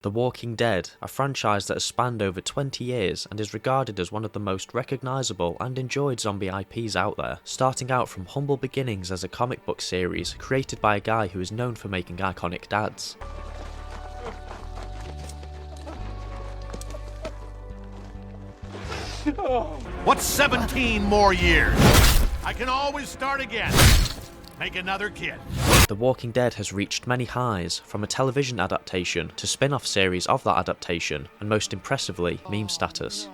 The Walking Dead, a franchise that has spanned over 20 years and is regarded as one of the most recognisable and enjoyed zombie IPs out there, starting out from humble beginnings as a comic book series created by a guy who is known for making iconic dads. What's 17 more years? I can always start again. Make another kid. The Walking Dead has reached many highs, from a television adaptation to spin-off series of that adaptation, and most impressively, meme status.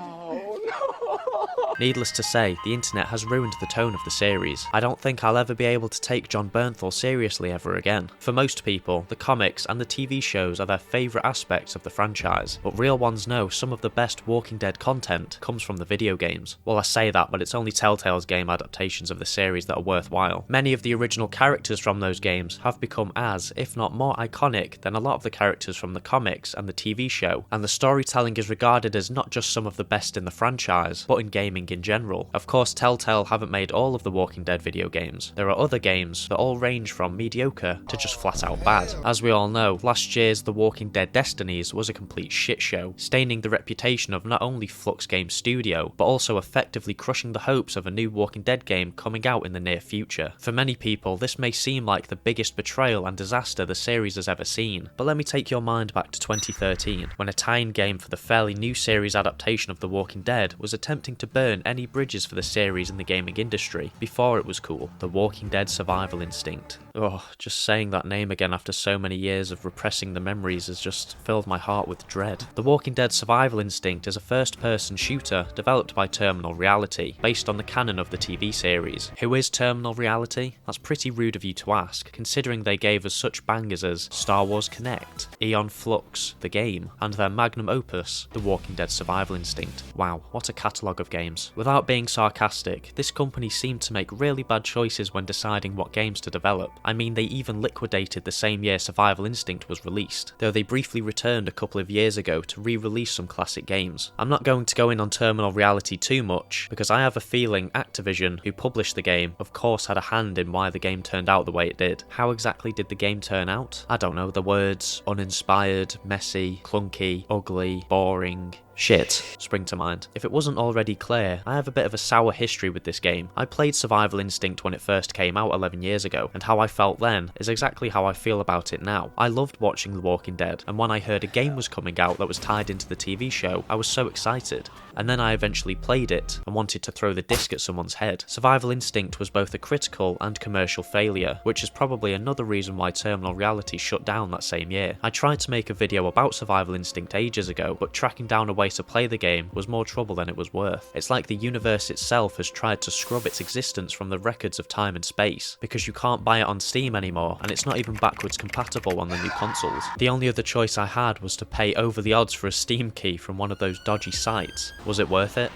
Needless to say, the internet has ruined the tone of the series. I don't think I'll ever be able to take Jon Bernthal seriously ever again. For most people, the comics and the TV shows are their favourite aspects of the franchise, but real ones know some of the best Walking Dead content comes from the video games. Well, I say that, but it's only Telltale's game adaptations of the series that are worthwhile. Many of the original characters from those games have become as, if not more iconic than a lot of the characters from the comics and the TV show, and the storytelling is regarded as not just some of the best in the franchise, but in gaming in general. Of course, Telltale haven't made all of the Walking Dead video games. There are other games that all range from mediocre to just flat out bad. As we all know, last year's The Walking Dead Destinies was a complete shit show, staining the reputation of not only Flux Game Studio, but also effectively crushing the hopes of a new Walking Dead game coming out in the near future. For many people, this may seem like the biggest betrayal and disaster the series has ever seen, but let me take your mind back to 2013, when a tie-in game for the fairly new series adaptation of The Walking Dead was attempting to burn any bridges for the series in the gaming industry before it was cool. The Walking Dead Survival Instinct. Oh, just saying that name again after so many years of repressing the memories has just filled my heart with dread. The Walking Dead Survival Instinct is a first-person shooter developed by Terminal Reality, based on the canon of the TV series. Who is Terminal Reality? That's pretty rude of you to ask, considering they gave us such bangers as Star Wars Connect, Aeon Flux, the game, and their magnum opus, The Walking Dead Survival Instinct. Wow, what a catalogue of games. Without being sarcastic, this company seemed to make really bad choices when deciding what games to develop. I mean, they even liquidated the same year Survival Instinct was released, though they briefly returned a couple of years ago to re-release some classic games. I'm not going to go in on Terminal Reality too much, because I have a feeling Activision, who published the game, of course had a hand in why the game turned out the way it did. How exactly did the game turn out? I don't know, the words uninspired, messy, clunky, ugly, boring, shit spring to mind. If it wasn't already clear, I have a bit of a sour history with this game. I played Survival Instinct when it first came out 11 years ago, and how I felt then is exactly how I feel about it now. I loved watching The Walking Dead, and when I heard a game was coming out that was tied into the TV show, I was so excited. And then I eventually played it and wanted to throw the disc at someone's head. Survival Instinct was both a critical and commercial failure, which is probably another reason why Terminal Reality shut down that same year. I tried to make a video about Survival Instinct ages ago, but tracking down a way to play the game was more trouble than it was worth. It's like the universe itself has tried to scrub its existence from the records of time and space, because you can't buy it on Steam anymore, and it's not even backwards compatible on the new consoles. The only other choice I had was to pay over the odds for a Steam key from one of those dodgy sites. Was it worth it?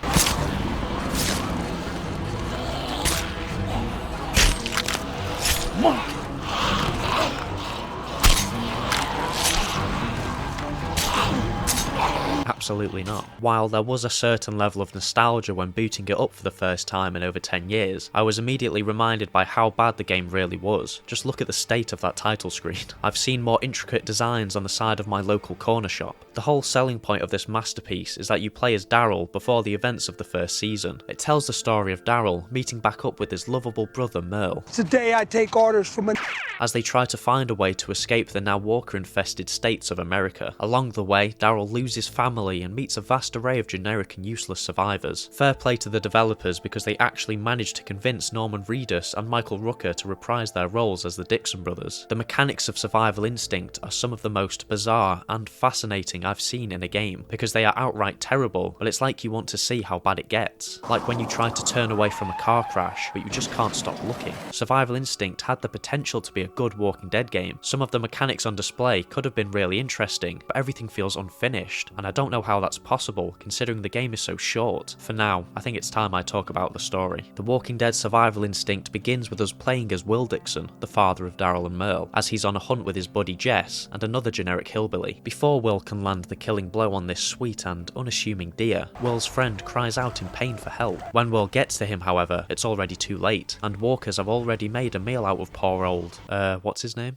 Absolutely not. While there was a certain level of nostalgia when booting it up for the first time in over 10 years, I was immediately reminded by how bad the game really was. Just look at the state of that title screen. I've seen more intricate designs on the side of my local corner shop. The whole selling point of this masterpiece is that you play as Daryl before the events of the first season. It tells the story of Daryl meeting back up with his lovable brother Merle. Today I take orders from as they try to find a way to escape the now walker-infested states of America. Along the way, Daryl loses family and meets a vast array of generic and useless survivors. Fair play to the developers because they actually managed to convince Norman Reedus and Michael Rooker to reprise their roles as the Dixon brothers. The mechanics of Survival Instinct are some of the most bizarre and fascinating I've seen in a game, because they are outright terrible, but it's like you want to see how bad it gets. Like when you try to turn away from a car crash, but you just can't stop looking. Survival Instinct had the potential to be a good Walking Dead game. Some of the mechanics on display could have been really interesting, but everything feels unfinished, and I don't know how that's possible, considering the game is so short. For now, I think it's time I talk about the story. The Walking Dead Survival Instinct begins with us playing as Will Dixon, the father of Daryl and Merle, as he's on a hunt with his buddy Jess and another generic hillbilly. Before Will can land the killing blow on this sweet and unassuming deer, Will's friend cries out in pain for help. When Will gets to him, however, it's already too late, and walkers have already made a meal out of poor old, what's his name?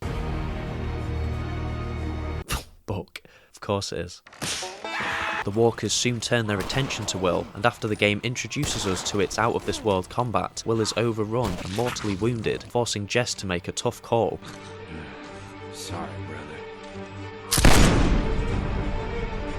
Buck. Of course it is. The walkers soon turn their attention to Will, and after the game introduces us to its out-of-this-world combat, Will is overrun and mortally wounded, forcing Jess to make a tough call. Sorry, brother.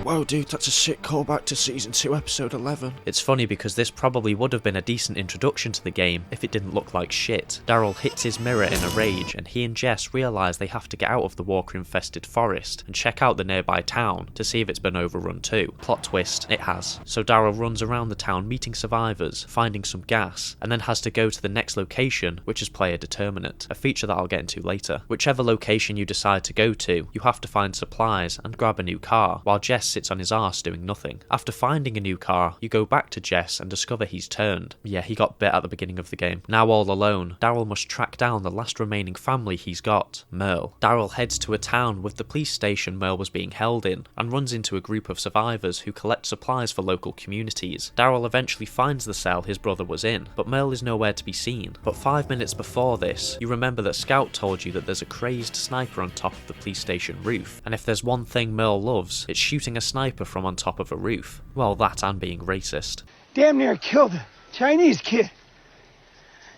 Whoa dude, that's a sick callback to Season 2 Episode 11. It's funny because this probably would have been a decent introduction to the game if it didn't look like shit. Daryl hits his mirror in a rage, and he and Jess realise they have to get out of the walker-infested forest and check out the nearby town to see if it's been overrun too. Plot twist, it has. So Daryl runs around the town meeting survivors, finding some gas, and then has to go to the next location, which is player determinate, a feature that I'll get into later. Whichever location you decide to go to, you have to find supplies and grab a new car, while Jess sits on his arse doing nothing. After finding a new car, you go back to Jess and discover he's turned. Yeah, he got bit at the beginning of the game. Now all alone, Daryl must track down the last remaining family he's got, Merle. Daryl heads to a town with the police station Merle was being held in, and runs into a group of survivors who collect supplies for local communities. Daryl eventually finds the cell his brother was in, but Merle is nowhere to be seen. But 5 minutes before this, you remember that Scout told you that there's a crazed sniper on top of the police station roof, and if there's one thing Merle loves, it's shooting a sniper from on top of a roof. Well, that and being racist. Damn near killed a Chinese kid.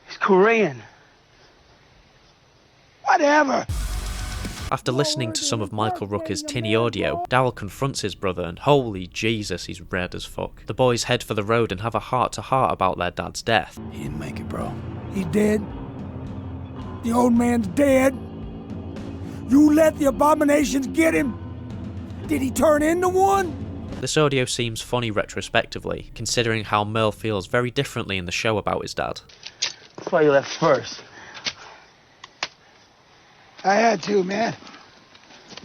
He's Korean. Whatever. After listening to some of Michael Rooker's tinny audio, Daryl confronts his brother and holy Jesus, he's red as fuck. The boys head for the road and have a heart-to-heart about their dad's death. He didn't make it, bro. He's dead. The old man's dead. You let the abominations get him. Did he turn into one? This audio seems funny retrospectively, considering how Merle feels very differently in the show about his dad. That's why you left first. I had to, man.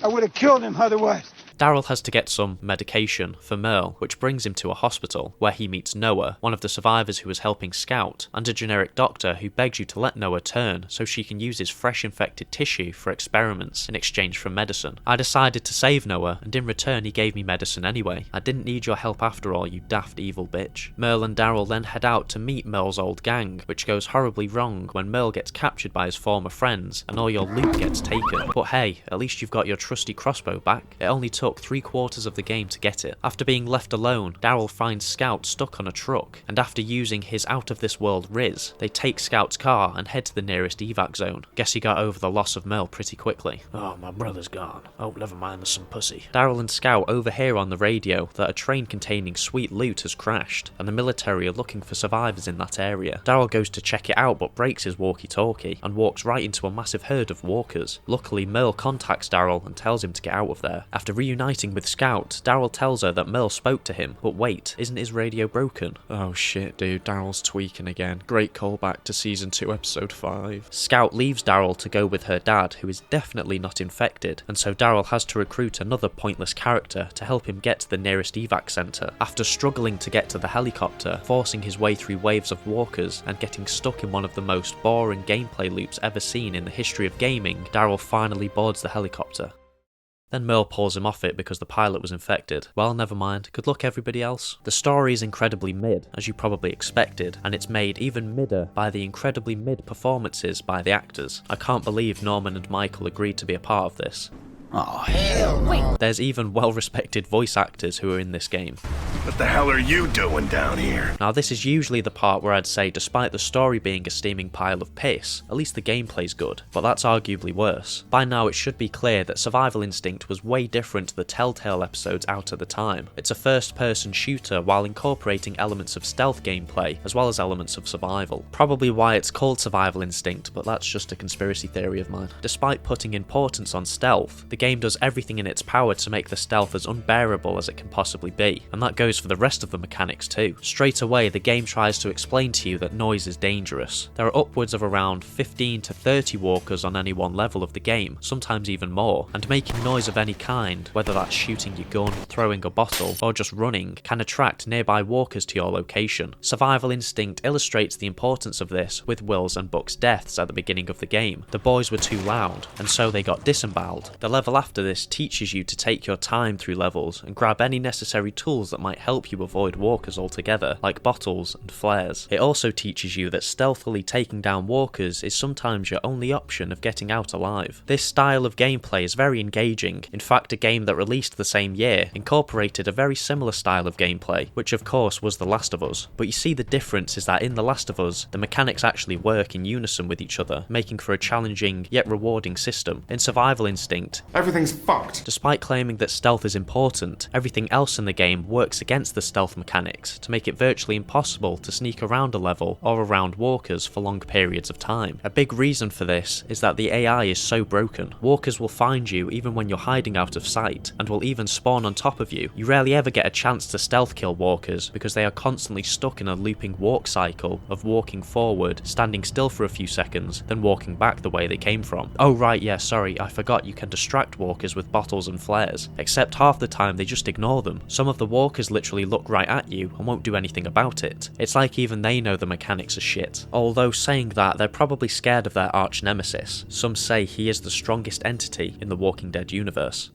I would have killed him otherwise. Daryl has to get some medication for Merle, which brings him to a hospital, where he meets Noah, one of the survivors who was helping Scout, and a generic doctor who begs you to let Noah turn so she can use his fresh infected tissue for experiments in exchange for medicine. I decided to save Noah, and in return he gave me medicine anyway. I didn't need your help after all, you daft evil bitch. Merle and Daryl then head out to meet Merle's old gang, which goes horribly wrong when Merle gets captured by his former friends, and all your loot gets taken. But hey, at least you've got your trusty crossbow back. It only took 3/4 of the game to get it. After being left alone, Daryl finds Scout stuck on a truck, and after using his out-of-this-world Riz, they take Scout's car and head to the nearest evac zone. Guess he got over the loss of Merle pretty quickly. Oh, my brother's gone. Oh, never mind, there's some pussy. Daryl and Scout overhear on the radio that a train containing sweet loot has crashed, and the military are looking for survivors in that area. Daryl goes to check it out but breaks his walkie-talkie, and walks right into a massive herd of walkers. Luckily, Merle contacts Daryl and tells him to get out of there. After reuniting with Scout, Daryl tells her that Merle spoke to him, but wait, isn't his radio broken? Oh shit dude, Daryl's tweaking again. Great callback to Season 2 Episode 5. Scout leaves Daryl to go with her dad, who is definitely not infected, and so Daryl has to recruit another pointless character to help him get to the nearest evac centre. After struggling to get to the helicopter, forcing his way through waves of walkers, and getting stuck in one of the most boring gameplay loops ever seen in the history of gaming, Daryl finally boards the helicopter. Then Merle pulls him off it because the pilot was infected. Well, never mind. Good luck everybody else. The story is incredibly mid, as you probably expected, and it's made even midder by the incredibly mid performances by the actors. I can't believe Norman and Michael agreed to be a part of this. Oh, hell no. There's even well-respected voice actors who are in this game. What the hell are you doing down here? Now this is usually the part where I'd say despite the story being a steaming pile of piss, at least the gameplay's good, but that's arguably worse. By now it should be clear that Survival Instinct was way different to the Telltale episodes out at the time. It's a first-person shooter while incorporating elements of stealth gameplay as well as elements of survival. Probably why it's called Survival Instinct, but that's just a conspiracy theory of mine. Despite putting importance on stealth, the game does everything in its power to make the stealth as unbearable as it can possibly be, and that goes for the rest of the mechanics too. Straight away, the game tries to explain to you that noise is dangerous. There are upwards of around 15 to 30 walkers on any one level of the game, sometimes even more, and making noise of any kind, whether that's shooting your gun, throwing a bottle, or just running, can attract nearby walkers to your location. Survival Instinct illustrates the importance of this with Will's and Buck's deaths at the beginning of the game. The boys were too loud, and so they got disemboweled. The level after this teaches you to take your time through levels and grab any necessary tools that might help you avoid walkers altogether, like bottles and flares. It also teaches you that stealthily taking down walkers is sometimes your only option of getting out alive. This style of gameplay is very engaging. In fact, a game that released the same year incorporated a very similar style of gameplay, which of course was The Last of Us. But you see, the difference is that in The Last of Us, the mechanics actually work in unison with each other, making for a challenging yet rewarding system. In Survival Instinct, everything's fucked. Despite claiming that stealth is important, everything else in the game works against the stealth mechanics to make it virtually impossible to sneak around a level or around walkers for long periods of time. A big reason for this is that the AI is so broken. Walkers will find you even when you're hiding out of sight, and will even spawn on top of you. You rarely ever get a chance to stealth kill walkers because they are constantly stuck in a looping walk cycle of walking forward, standing still for a few seconds, then walking back the way they came from. Oh right, yeah, sorry, I forgot you can distract walkers with bottles and flares, except half the time they just ignore them. Some of the walkers literally look right at you and won't do anything about it. It's like even they know the mechanics are shit. Although saying that, they're probably scared of their arch nemesis. Some say he is the strongest entity in the Walking Dead universe.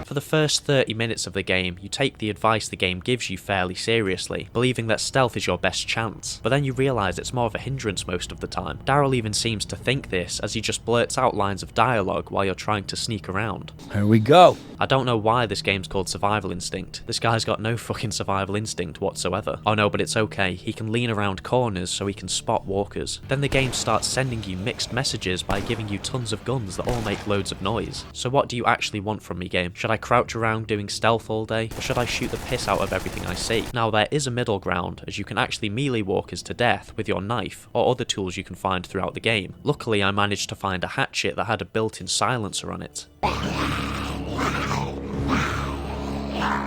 For the first 30 minutes of the game, you take the advice the game gives you fairly seriously, believing that stealth is your best chance, but then you realise it's more of a hindrance most of the time. Daryl even seems to think this, as he just blurts out lines of dialogue while you're trying to sneak around. Here we go. I don't know why this game's called Survival Instinct. This guy's got no fucking survival instinct whatsoever. Oh no, but it's okay, he can lean around corners so he can spot walkers. Then the game starts sending you mixed messages by giving you tons of guns that all make loads of noise. So what do you actually want from me, game? Should I crouch around doing stealth all day, or should I shoot the piss out of everything I see? Now there is a middle ground, as you can actually melee walkers to death with your knife, or other tools you can find throughout the game. Luckily I managed to find a hatchet that had a built-in silencer on it.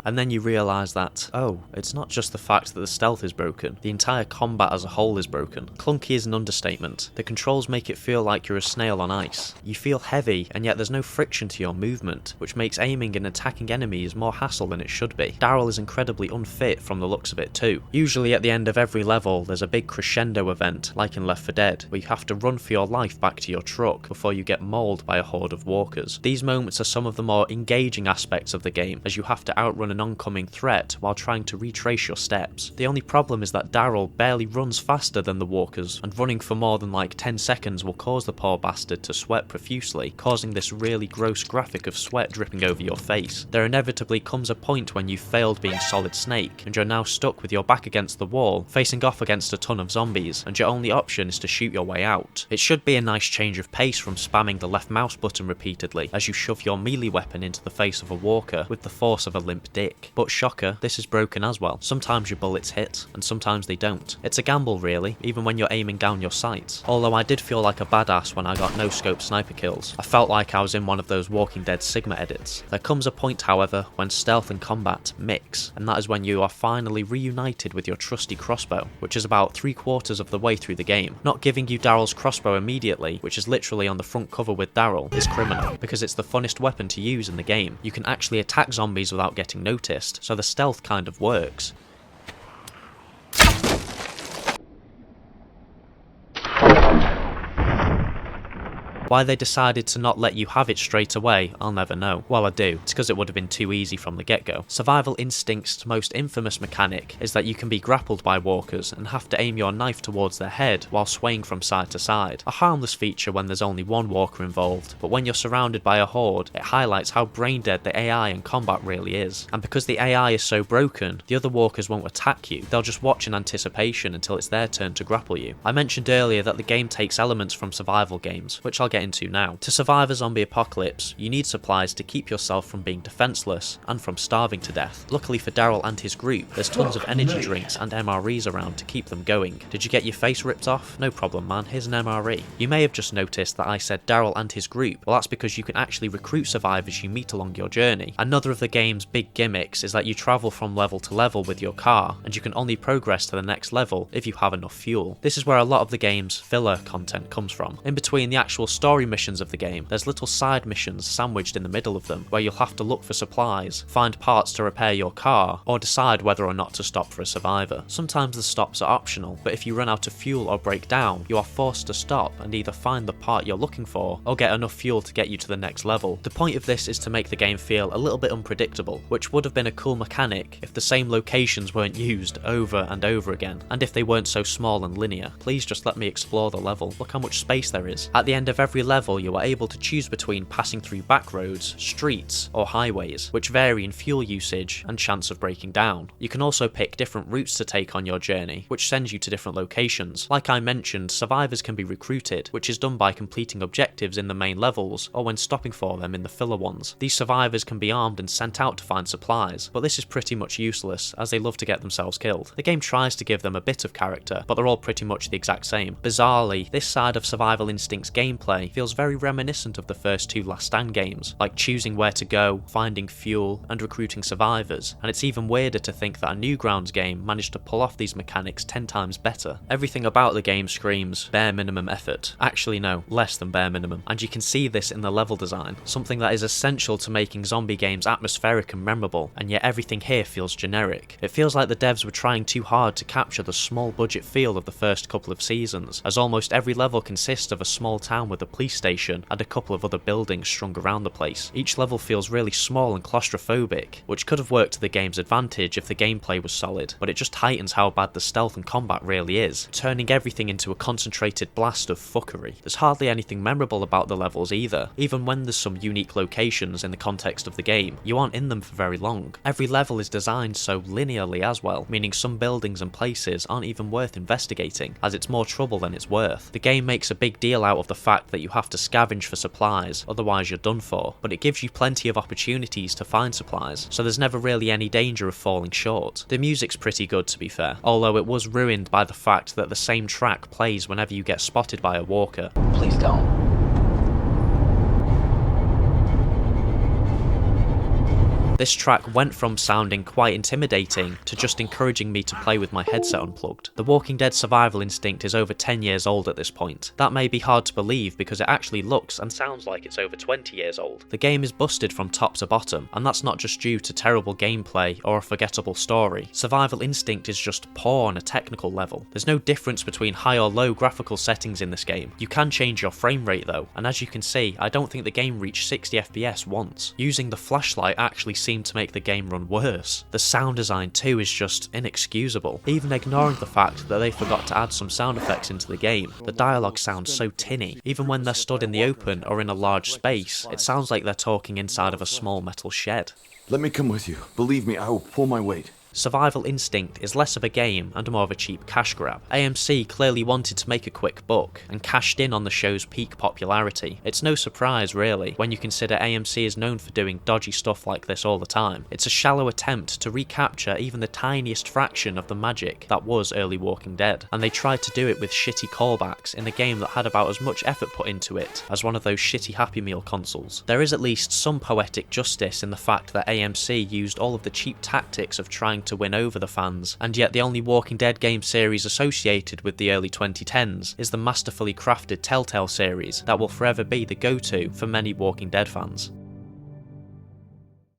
And then you realise that, oh, it's not just the fact that the stealth is broken, the entire combat as a whole is broken. Clunky is an understatement. The controls make it feel like you're a snail on ice. You feel heavy, and yet there's no friction to your movement, which makes aiming and attacking enemies more hassle than it should be. Daryl is incredibly unfit from the looks of it too. Usually at the end of every level, there's a big crescendo event, like in Left 4 Dead, where you have to run for your life back to your truck before you get mauled by a horde of walkers. These moments are some of the more engaging aspects of the game, as you have to outrun an oncoming threat while trying to retrace your steps. The only problem is that Daryl barely runs faster than the walkers, and running for more than like 10 seconds will cause the poor bastard to sweat profusely, causing this really gross graphic of sweat dripping over your face. There inevitably comes a point when you've failed being Solid Snake, and you're now stuck with your back against the wall, facing off against a ton of zombies, and your only option is to shoot your way out. It should be a nice change of pace from spamming the left mouse button repeatedly as you shove your melee weapon into the face of a walker with the force of a limp dick. But shocker, this is broken as well. Sometimes your bullets hit, and sometimes they don't. It's a gamble really, even when you're aiming down your sights. Although I did feel like a badass when I got no-scope sniper kills. I felt like I was in one of those Walking Dead Sigma edits. There comes a point, however, when stealth and combat mix, and that is when you are finally reunited with your trusty crossbow, which is about 3/4 of the way through the game. Not giving you Daryl's crossbow immediately, which is literally on the front cover with Daryl, is criminal, because it's the funnest weapon to use in the game. You can actually attack zombies without getting noticed, so the stealth kind of works. Why they decided to not let you have it straight away, I'll never know. Well, I do. It's because it would have been too easy from the get-go. Survival Instinct's most infamous mechanic is that you can be grappled by walkers and have to aim your knife towards their head while swaying from side to side. A harmless feature when there's only one walker involved, but when you're surrounded by a horde, it highlights how brain-dead the AI in combat really is. And because the AI is so broken, the other walkers won't attack you. They'll just watch in anticipation until it's their turn to grapple you. I mentioned earlier that the game takes elements from survival games, which I'll get into now. To survive a zombie apocalypse, you need supplies to keep yourself from being defenseless and from starving to death. Luckily for Daryl and his group, there's tons of energy drinks and MREs around to keep them going. Did you get your face ripped off? No problem, man, here's an MRE. You may have just noticed that I said Daryl and his group. Well, that's because you can actually recruit survivors you meet along your journey. Another of the game's big gimmicks is that you travel from level to level with your car, and you can only progress to the next level if you have enough fuel. This is where a lot of the game's filler content comes from. In between the actual story story missions of the game, there's little side missions sandwiched in the middle of them, where you'll have to look for supplies, find parts to repair your car, or decide whether or not to stop for a survivor. Sometimes the stops are optional, but if you run out of fuel or break down, you are forced to stop and either find the part you're looking for, or get enough fuel to get you to the next level. The point of this is to make the game feel a little bit unpredictable, which would have been a cool mechanic if the same locations weren't used over and over again, and if they weren't so small and linear. Please just let me explore the level, look how much space there is. At the end of every level you are able to choose between passing through back roads, streets, or highways, which vary in fuel usage and chance of breaking down. You can also pick different routes to take on your journey, which sends you to different locations. Like I mentioned, survivors can be recruited, which is done by completing objectives in the main levels, or when stopping for them in the filler ones. These survivors can be armed and sent out to find supplies, but this is pretty much useless, as they love to get themselves killed. The game tries to give them a bit of character, but they're all pretty much the exact same. Bizarrely, this side of Survival Instinct's gameplay feels very reminiscent of the first two Last Stand games, like choosing where to go, finding fuel, and recruiting survivors, and it's even weirder to think that a Newgrounds game managed to pull off these mechanics 10 times better. Everything about the game screams bare minimum effort. Actually no, less than bare minimum, and you can see this in the level design, something that is essential to making zombie games atmospheric and memorable, and yet everything here feels generic. It feels like the devs were trying too hard to capture the small budget feel of the first couple of seasons, as almost every level consists of a small town with a police station and a couple of other buildings strung around the place. Each level feels really small and claustrophobic, which could have worked to the game's advantage if the gameplay was solid, but it just heightens how bad the stealth and combat really is, turning everything into a concentrated blast of fuckery. There's hardly anything memorable about the levels either. Even when there's some unique locations in the context of the game, you aren't in them for very long. Every level is designed so linearly as well, meaning some buildings and places aren't even worth investigating, as it's more trouble than it's worth. The game makes a big deal out of the fact that you have to scavenge for supplies, otherwise you're done for, but it gives you plenty of opportunities to find supplies, so there's never really any danger of falling short. The music's pretty good to be fair, although it was ruined by the fact that the same track plays whenever you get spotted by a walker. Please don't. This track went from sounding quite intimidating to just encouraging me to play with my headset unplugged. The Walking Dead Survival Instinct is over 10 years old at this point. That may be hard to believe because it actually looks and sounds like it's over 20 years old. The game is busted from top to bottom, and that's not just due to terrible gameplay or a forgettable story. Survival Instinct is just poor on a technical level. There's no difference between high or low graphical settings in this game. You can change your frame rate though, and as you can see, I don't think the game reached 60 FPS once. Using the flashlight actually seemed to make the game run worse. The sound design too is just inexcusable. Even ignoring the fact that they forgot to add some sound effects into the game, the dialogue sounds so tinny. Even when they're stood in the open or in a large space, it sounds like they're talking inside of a small metal shed. Let me come with you. Believe me, I will pull my weight. Survival Instinct is less of a game and more of a cheap cash grab. AMC clearly wanted to make a quick buck and cashed in on the show's peak popularity. It's no surprise really, when you consider AMC is known for doing dodgy stuff like this all the time. It's a shallow attempt to recapture even the tiniest fraction of the magic that was early Walking Dead, and they tried to do it with shitty callbacks in a game that had about as much effort put into it as one of those shitty Happy Meal consoles. There is at least some poetic justice in the fact that AMC used all of the cheap tactics of trying to win over the fans, and yet the only Walking Dead game series associated with the early 2010s is the masterfully crafted Telltale series that will forever be the go-to for many Walking Dead fans.